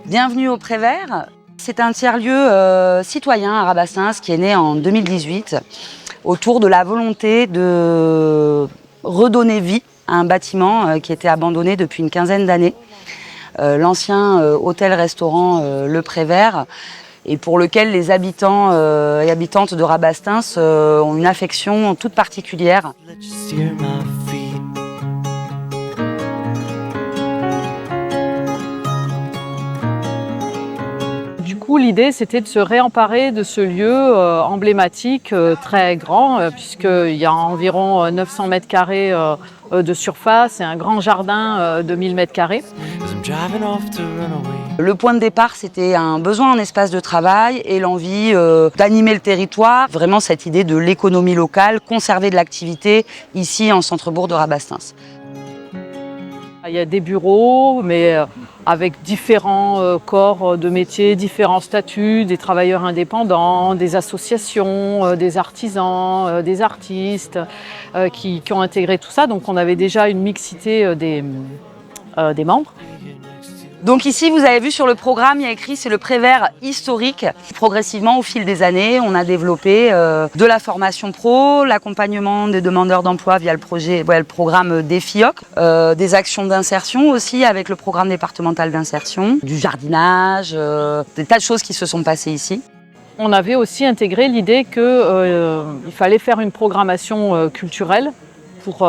Bienvenue au Prévert. C'est un tiers-lieu citoyen à Rabastens qui est né en 2018 autour de la volonté de redonner vie à un bâtiment qui était abandonné depuis une quinzaine d'années. L'ancien hôtel-restaurant Le Prévert, et pour lequel les habitants et habitantes de Rabastens ont une affection toute particulière. Du coup, l'idée, c'était de se réemparer de ce lieu emblématique, très grand, puisqu'il y a environ 900 mètres carrés de surface et un grand jardin de 1000 mètres carrés. Le point de départ, c'était un besoin en espace de travail et l'envie d'animer le territoire. Vraiment cette idée de l'économie locale, conserver de l'activité ici en centre-bourg de Rabastens. Il y a des bureaux, mais avec différents corps de métier, différents statuts, des travailleurs indépendants, des associations, des artisans, des artistes qui ont intégré tout ça. Donc on avait déjà une mixité des membres. Donc ici, vous avez vu sur le programme, il y a écrit c'est le Prévert historique. Progressivement, au fil des années, on a développé de la formation pro, l'accompagnement des demandeurs d'emploi via le programme des FIOC, des actions d'insertion aussi avec le programme départemental d'insertion, du jardinage, des tas de choses qui se sont passées ici. On avait aussi intégré l'idée qu'il fallait faire une programmation culturelle pour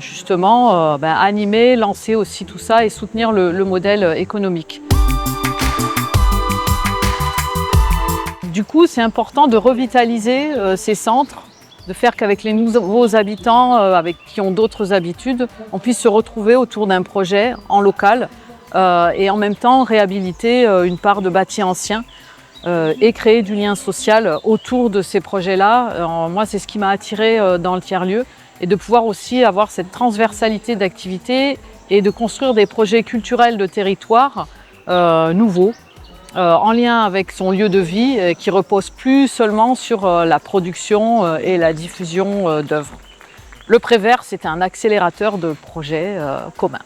justement animer, lancer aussi tout ça et soutenir le modèle économique. Du coup, c'est important de revitaliser ces centres, de faire qu'avec les nouveaux habitants, avec qui ont d'autres habitudes, on puisse se retrouver autour d'un projet en local et en même temps réhabiliter une part de bâti ancien et créer du lien social autour de ces projets-là. Moi, c'est ce qui m'a attiré dans le tiers-lieu. Et de pouvoir aussi avoir cette transversalité d'activités et de construire des projets culturels de territoire nouveaux, en lien avec son lieu de vie, qui repose plus seulement sur la production et la diffusion d'œuvres. Le Prévert, c'est un accélérateur de projets communs.